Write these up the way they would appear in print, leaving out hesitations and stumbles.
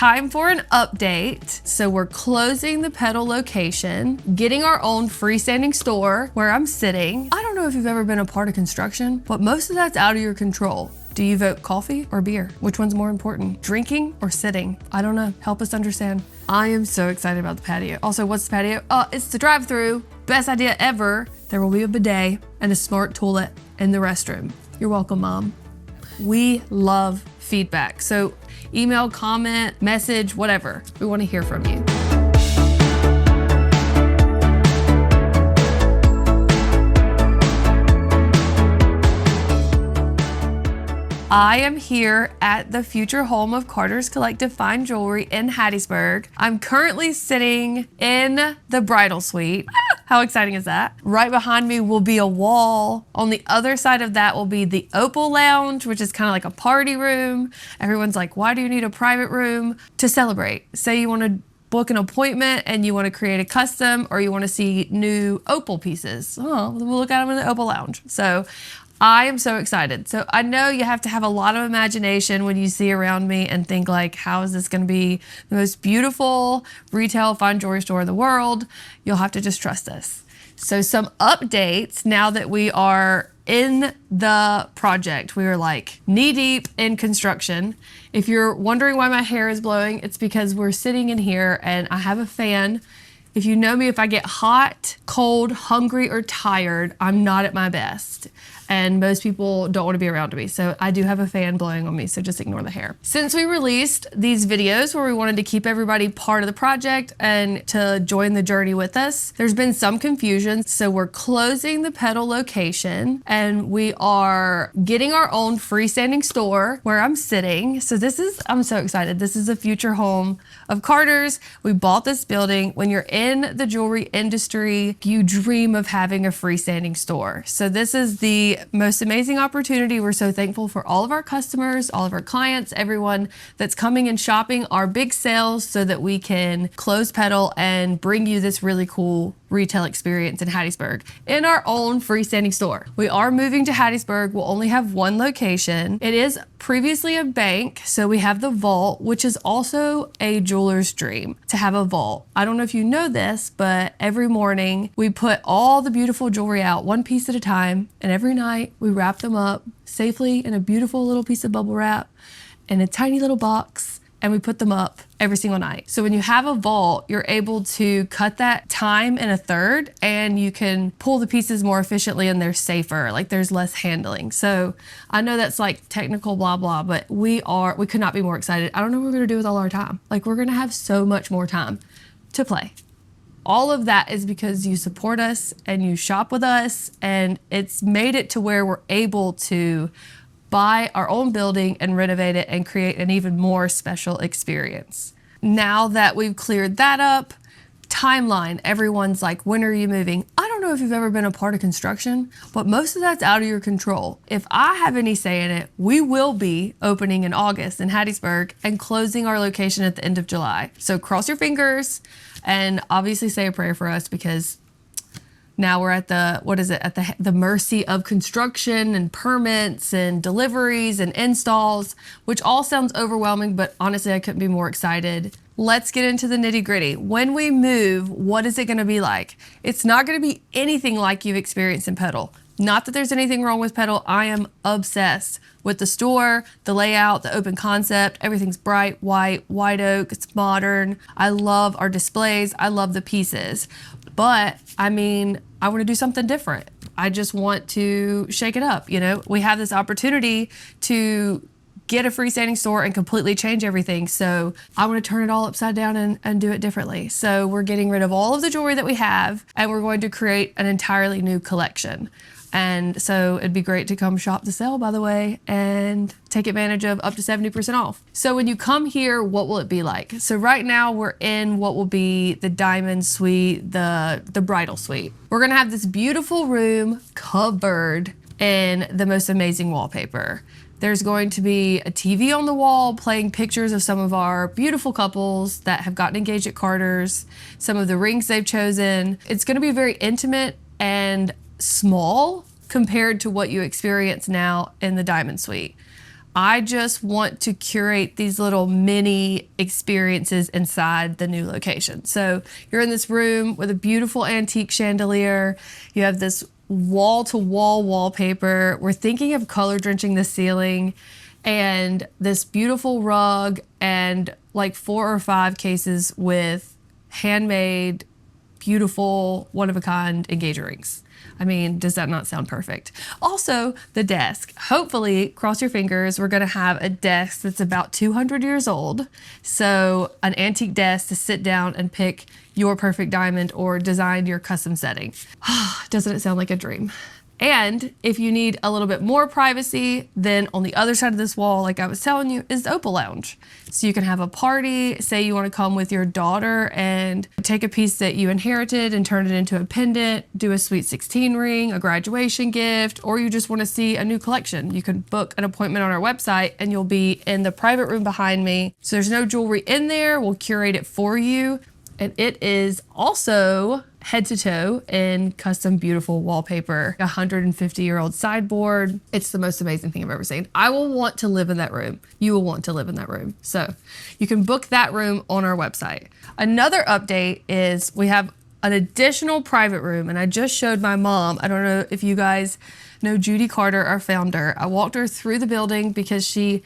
time for an update. So we're closing the Petal location, getting our own freestanding store where I'm sitting. I don't know if you've ever been a part of construction, but most of that's out of your control. Do you vote coffee or beer? Which one's more important? Drinking or sitting? I don't know. Help us understand. I am so excited about the patio. Also, what's the patio? It's the drive-through. Best idea ever. There will be a bidet and a smart toilet in the restroom. You're welcome, Mom. We love feedback. So email, comment, message, whatever. We want to hear from you. I am here at the future home of Carter's Collective Fine Jewelry in Hattiesburg. I'm currently sitting in the Bridal Suite. How exciting is that? Right behind me will be a wall. On the other side of that will be the Opal Lounge, which is kind of like a party room. Everyone's like, why do you need a private room? To celebrate. Say you want to book an appointment and you want to create a custom, or you want to see new opal pieces. Oh, we'll look at them in the Opal Lounge. So I am so excited. So I know you have to have a lot of imagination when you see around me and think like, how is this going to be the most beautiful retail fine jewelry store in the world? You'll have to just trust us. So some updates now that we are in the project. We are like knee deep in construction. If you're wondering why my hair is blowing, it's because we're sitting in here and I have a fan. If you know me, if I get hot, cold, hungry, or tired, I'm not at my best. And most people don't want to be around me. So I do have a fan blowing on me, so just ignore the hair. Since we released these videos where we wanted to keep everybody part of the project and to join the journey with us, there's been some confusion. So we're closing the Petal location and we are getting our own freestanding store where I'm sitting. So I'm so excited. This is a future home of Carter's. We bought this building. When you're in the jewelry industry, you dream of having a freestanding store. So this is the most amazing opportunity. We're so thankful for all of our customers, all of our clients, everyone that's coming and shopping our big sales so that we can close Petal and bring you this really cool retail experience in Hattiesburg in our own freestanding store. We are moving to Hattiesburg. We'll only have one location. It is previously a bank, so we have the vault, which is also a jeweler's dream to have a vault. I don't know if you know this, but every morning we put all the beautiful jewelry out one piece at a time, and every night we wrap them up safely in a beautiful little piece of bubble wrap in a tiny little box, and we put them up every single night. So when you have a vault, you're able to cut that time in a third and you can pull the pieces more efficiently and they're safer, like there's less handling. So I know that's like technical blah, blah, but we could not be more excited. I don't know what we're gonna do with all our time. Like we're gonna have so much more time to play. All of that is because you support us and you shop with us, and it's made it to where we're able to buy our own building and renovate it and create an even more special experience. Now that we've cleared that up, timeline, everyone's like, when are you moving? I don't know if you've ever been a part of construction, but most of that's out of your control. If I have any say in it, we will be opening in August in Hattiesburg and closing our location at the end of July. So cross your fingers and obviously say a prayer for us, because now we're at the mercy of construction and permits and deliveries and installs, which all sounds overwhelming, but honestly, I couldn't be more excited. Let's get into the nitty gritty. When we move, what is it gonna be like? It's not gonna be anything like you've experienced in Petal. Not that there's anything wrong with Petal. I am obsessed with the store, the layout, the open concept. Everything's bright, white oak, it's modern. I love our displays. I love the pieces. But I mean, I want to do something different. I just want to shake it up. You know, we have this opportunity to get a freestanding store and completely change everything. So I want to turn it all upside down and do it differently. So we're getting rid of all of the jewelry that we have, and we're going to create an entirely new collection. And so it'd be great to come shop the sale, by the way, and take advantage of up to 70% off. So when you come here, what will it be like? So right now we're in what will be the Diamond Suite, the Bridal Suite. We're gonna have this beautiful room covered in the most amazing wallpaper. There's going to be a TV on the wall playing pictures of some of our beautiful couples that have gotten engaged at Carter's, some of the rings they've chosen. It's gonna be very intimate and small compared to what you experience now in the Diamond Suite. I just want to curate these little mini experiences inside the new location. So you're in this room with a beautiful antique chandelier. You have this wall-to-wall wallpaper. We're thinking of color drenching the ceiling, and this beautiful rug, and like 4 or 5 cases with handmade, beautiful, one-of-a-kind engagement rings. I mean, does that not sound perfect? Also, the desk. Hopefully, cross your fingers, we're gonna have a desk that's about 200 years old. So an antique desk to sit down and pick your perfect diamond or design your custom setting. Doesn't it sound like a dream? And if you need a little bit more privacy, then on the other side of this wall, like I was telling you, is the Opal Lounge. So you can have a party, say you want to come with your daughter and take a piece that you inherited and turn it into a pendant, do a sweet 16 ring, a graduation gift, or you just want to see a new collection. You can book an appointment on our website and you'll be in the private room behind me. So there's no jewelry in there. We'll curate it for you. And it is also head to toe in custom beautiful wallpaper, 150-year-old sideboard. It's the most amazing thing I've ever seen. I will want to live in that room. You will want to live in that room. So you can book that room on our website. Another update is we have an additional private room, and I just showed my mom. I don't know if you guys know Judy Carter, our founder. I walked her through the building because she'll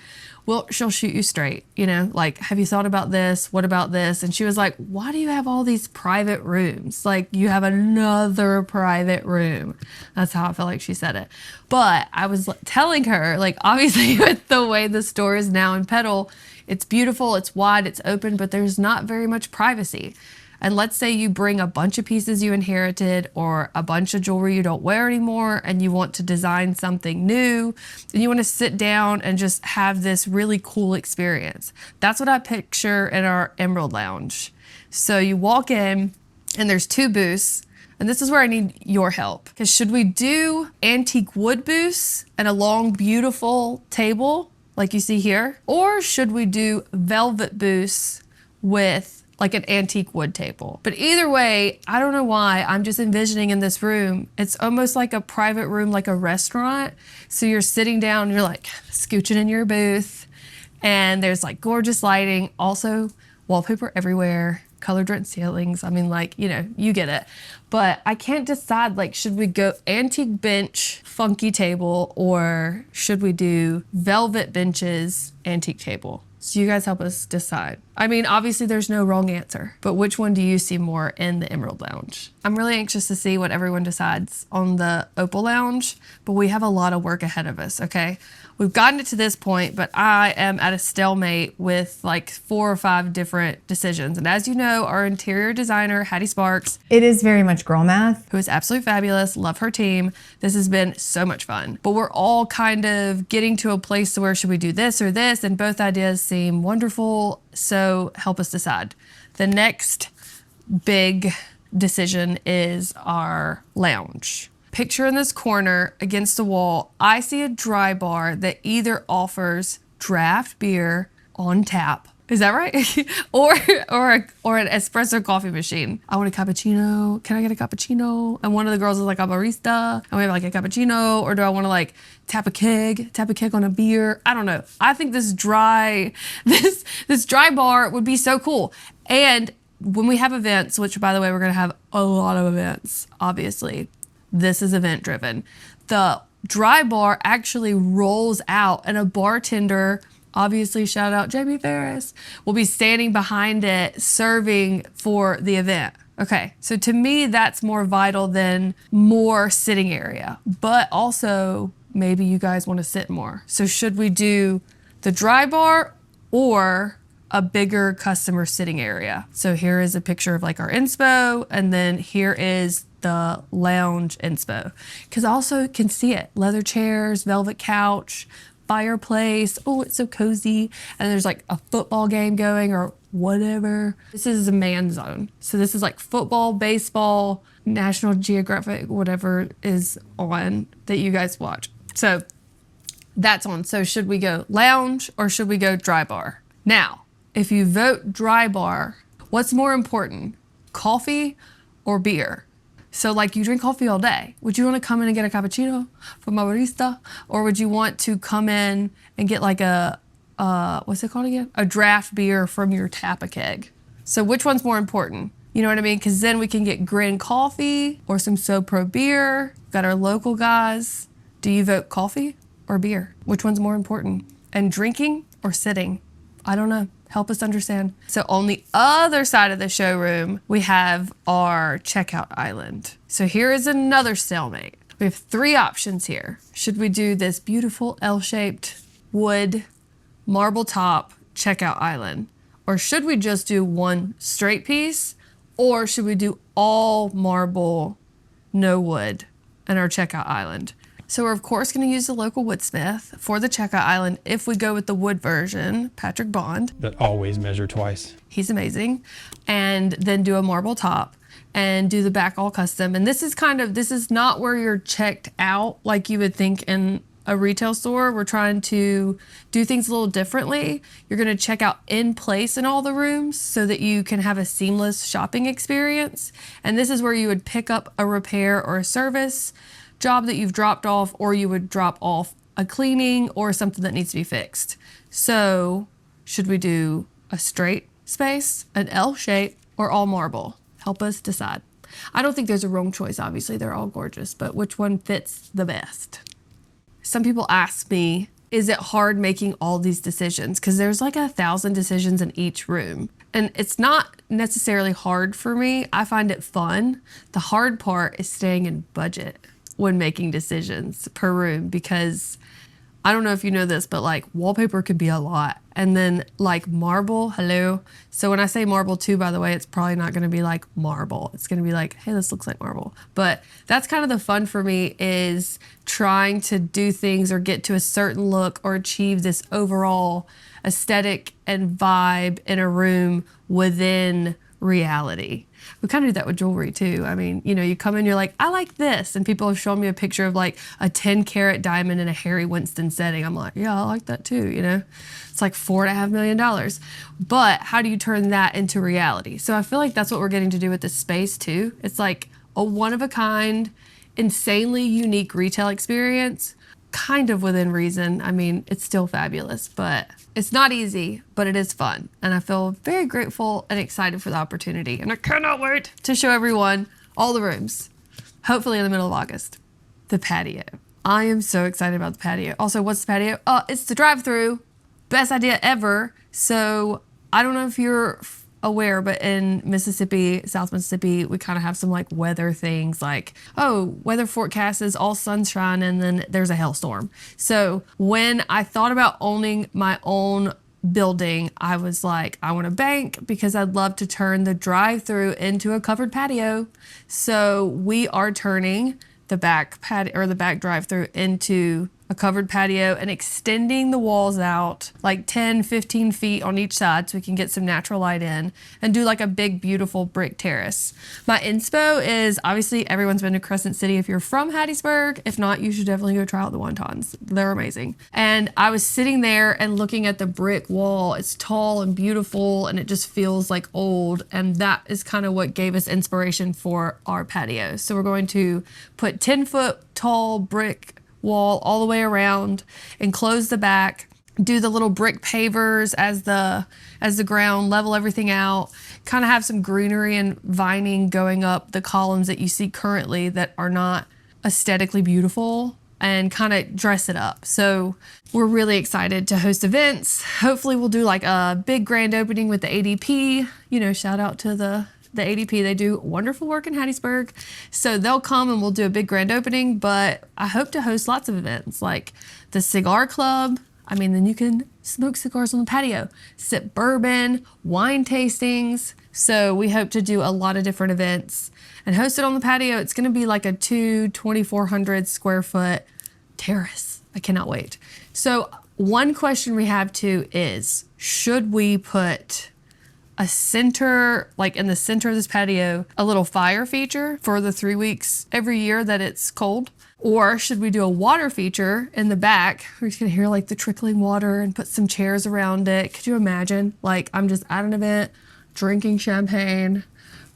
shoot you straight, you know, like, have you thought about this? What about this? And she was like, why do you have all these private rooms? Like, you have another private room. That's how I feel like she said it. But I was telling her, like, obviously with the way the store is now in Petal, it's beautiful, it's wide, it's open, but there's not very much privacy. And let's say you bring a bunch of pieces you inherited or a bunch of jewelry you don't wear anymore and you want to design something new and you want to sit down and just have this really cool experience. That's what I picture in our Emerald Lounge. So you walk in and there's 2 booths, and this is where I need your help. Because should we do antique wood booths and a long, beautiful table like you see here? Or should we do velvet booths with like an antique wood table? But either way, I don't know why, I'm just envisioning in this room, it's almost like a private room, like a restaurant. So you're sitting down, you're like scooching in your booth, and there's like gorgeous lighting, also wallpaper everywhere, color drenched ceilings. I mean, like, you know, you get it. But I can't decide, like, should we go antique bench, funky table, or should we do velvet benches, antique table? So you guys help us decide. I mean, obviously there's no wrong answer, but which one do you see more in the Emerald Lounge? I'm really anxious to see what everyone decides on the Opal Lounge, but we have a lot of work ahead of us, okay? We've gotten it to this point, but I am at a stalemate with like 4 or 5 different decisions. And as you know, our interior designer, Hattie Sparks. It is very much girl math. Who is absolutely fabulous. Love her team. This has been so much fun. But we're all kind of getting to a place to where should we do this or this? And both ideas seem wonderful. So help us decide. The next big decision is our lounge. Picture in this corner against the wall, I see a dry bar that either offers draft beer on tap. Is that right? or an espresso coffee machine. I want a cappuccino. Can I get a cappuccino? And one of the girls is like, I'm a barista. And we have like a cappuccino. Or do I want to like tap a keg on a beer? I don't know. I think this dry bar would be so cool. And when we have events, which by the way, we're going to have a lot of events, obviously. This is event driven. The dry bar actually rolls out and a bartender, obviously shout out Jamie Ferris, will be standing behind it serving for the event. Okay, so to me, that's more vital than more sitting area, but also maybe you guys want to sit more. So should we do the dry bar or a bigger customer sitting area? So here is a picture of like our inspo, and then here is the lounge inspo. Because I also can see it. Leather chairs, velvet couch, fireplace. Oh, it's so cozy. And there's like a football game going or whatever. This is a man zone. So this is like football, baseball, National Geographic, whatever is on that you guys watch. So that's on. So should we go lounge or should we go dry bar? Now, if you vote dry bar, what's more important, coffee or beer? So like you drink coffee all day. Would you want to come in and get a cappuccino from my barista? Or would you want to come in and get like a, what's it called again? A draft beer from your Tappa keg. So which one's more important? You know what I mean? Because then we can get Grin coffee or some SoPro beer. Got our local guys. Do you vote coffee or beer? Which one's more important? And drinking or sitting? I don't know. Help us understand. So on the other side of the showroom, we have our checkout island. So here is another stalemate. We have 3 options here. Should we do this beautiful L-shaped wood marble top checkout island? Or should we just do one straight piece? Or should we do all marble, no wood in our checkout island? So we're of course gonna use the local woodsmith for the checkout island if we go with the wood version, Patrick Bond. That always measure twice. He's amazing. And then do a marble top and do the back all custom. And this is not where you're checked out like you would think in a retail store. We're trying to do things a little differently. You're gonna check out in place in all the rooms so that you can have a seamless shopping experience. And this is where you would pick up a repair or a service job that you've dropped off, or you would drop off a cleaning or something that needs to be fixed. So should we do a straight space, an L shape, or all marble? Help us decide. I don't think there's a wrong choice, obviously. They're all gorgeous, but which one fits the best? Some people ask me, is it hard making all these decisions? Because there's like 1,000 decisions in each room. And it's not necessarily hard for me. I find it fun. The hard part is staying in budget when making decisions per room, because I don't know if you know this, but like wallpaper could be a lot. And then like marble, hello. So when I say marble too, by the way, it's probably not gonna be like marble. It's gonna be like, hey, this looks like marble. But that's kind of the fun for me, is trying to do things or get to a certain look or achieve this overall aesthetic and vibe in a room within reality. We kind of do that with jewelry too. I mean, you know, you come in, you're like, I like this. And people have shown me a picture of like a 10-carat diamond in a Harry Winston setting. I'm like, yeah, I like that too, you know? It's like $4.5 million. But how do you turn that into reality? So I feel like that's what we're getting to do with this space too. It's like a one-of-a-kind, insanely unique retail experience, kind of within reason. I mean, it's still fabulous, but it's not easy, but it is fun. And I feel very grateful and excited for the opportunity. And I cannot wait to show everyone all the rooms, hopefully in the middle of August. The patio. I am so excited about the patio. Also, what's the patio? It's the drive-through. Best idea ever. So I don't know if you're aware, but in Mississippi, South Mississippi, we kind of have some like weather things like, oh, weather forecast is all sunshine and then there's a hailstorm. So when I thought about owning my own building, I was like, I want a bank because I'd love to turn the drive-through into a covered patio. So we are turning the back patio or the back drive-through into a covered patio and extending the walls out like 10, 15 feet on each side so we can get some natural light in and do like a big, beautiful brick terrace. My inspo is obviously everyone's been to Crescent City if you're from Hattiesburg. If not, you should definitely go try out the wontons. They're amazing. And I was sitting there and looking at the brick wall. It's tall and beautiful and it just feels like old. And that is kind of what gave us inspiration for our patio. So we're going to put 10-foot tall brick wall all the way around, enclose the back, do the little brick pavers as the ground, level everything out, kind of have some greenery and vining going up the columns that you see currently that are not aesthetically beautiful, and kind of dress it up. So we're really excited to host events. Hopefully we'll do like a big grand opening with the ADP, you know, shout out to the ADP. They do wonderful work in Hattiesburg. So they'll come and we'll do a big grand opening, but I hope to host lots of events like the cigar club. I mean, then you can smoke cigars on the patio, sip bourbon, wine tastings. So we hope to do a lot of different events and host it on the patio. It's going to be like a 2,400 square foot terrace. I cannot wait. So one question we have too is, should we put a center, like in the center of this patio, a little fire feature for the 3 weeks every year that it's cold? Or should we do a water feature in the back? We're just gonna hear like the trickling water and put some chairs around it. Could you imagine? Like I'm just at an event, drinking champagne,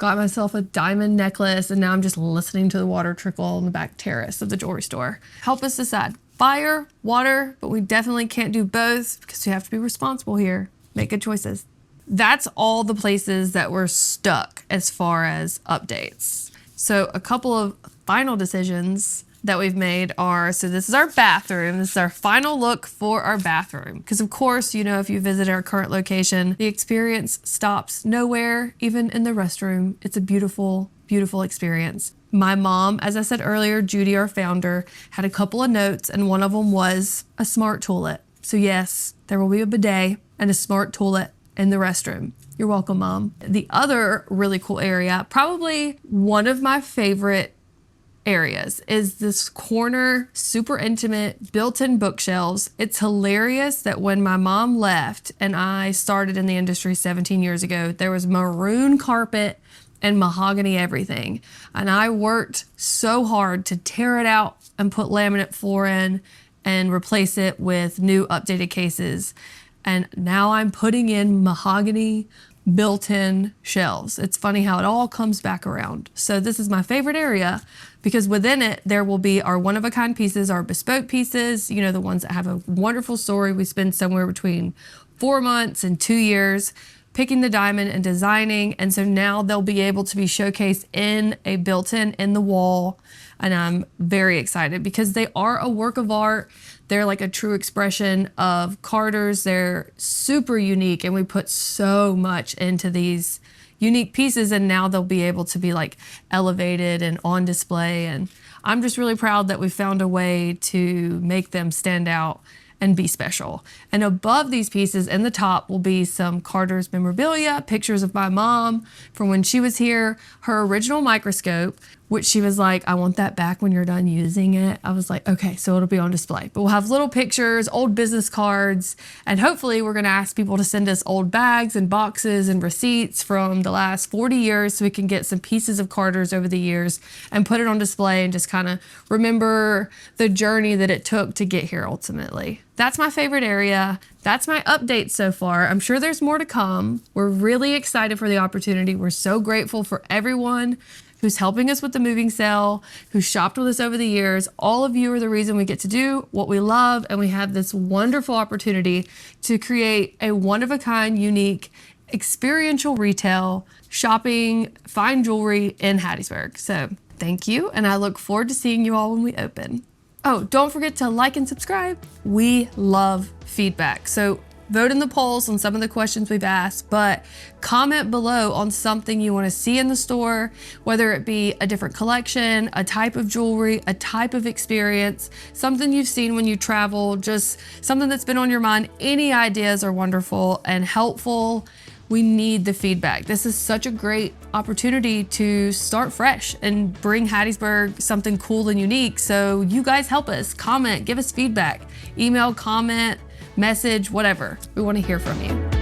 got myself a diamond necklace, and now I'm just listening to the water trickle on the back terrace of the jewelry store. Help us decide. Fire, water, but we definitely can't do both because we have to be responsible here. Make good choices. That's all the places that we're stuck as far as updates. So a couple of final decisions that we've made are, so this is our bathroom. This is our final look for our bathroom. Because of course, you know, if you visit our current location, the experience stops nowhere, even in the restroom. It's a beautiful, beautiful experience. My mom, as I said earlier, Judy, our founder, had a couple of notes, and one of them was a smart toilet. So yes, there will be a bidet and a smart toilet in the restroom. You're welcome, Mom. The other really cool area, probably one of my favorite areas, is this corner, super intimate, built-in bookshelves. It's hilarious that when my mom left and I started in the industry 17 years ago, there was maroon carpet and mahogany everything. And I worked so hard to tear it out and put laminate floor in and replace it with new updated cases. And now I'm putting in mahogany built-in shelves. It's funny how it all comes back around. So this is my favorite area because within it, there will be our one-of-a-kind pieces, our bespoke pieces, you know, the ones that have a wonderful story. We spend somewhere between 4 months and 2 years picking the diamond and designing. And so now they'll be able to be showcased in a built-in in the wall. And I'm very excited because they are a work of art. They're like a true expression of Carter's. They're super unique, and we put so much into these unique pieces, and now they'll be able to be like elevated and on display. And I'm just really proud that we found a way to make them stand out and be special. And above these pieces in the top will be some Carter's memorabilia, pictures of my mom from when she was here, her original microscope, which she was like, I want that back when you're done using it. I was like, okay, so it'll be on display. But we'll have little pictures, old business cards, and hopefully we're gonna ask people to send us old bags and boxes and receipts from the last 40 years so we can get some pieces of Carter's over the years and put it on display and just kind of remember the journey that it took to get here ultimately. That's my favorite area. That's my update so far. I'm sure there's more to come. We're really excited for the opportunity. We're so grateful for everyone who's helping us with the moving sale, who shopped with us over the years. All of you are the reason we get to do what we love, and we have this wonderful opportunity to create a one-of-a-kind, unique, experiential retail, shopping, fine jewelry in Hattiesburg. So thank you, and I look forward to seeing you all when we open. Oh, don't forget to like and subscribe. We love feedback. So vote in the polls on some of the questions we've asked, but comment below on something you want to see in the store, whether it be a different collection, a type of jewelry, a type of experience, something you've seen when you travel, just something that's been on your mind. Any ideas are wonderful and helpful. We need the feedback. This is such a great opportunity to start fresh and bring Hattiesburg something cool and unique. So you guys help us, comment, give us feedback, email, comment, message, whatever. We want to hear from you.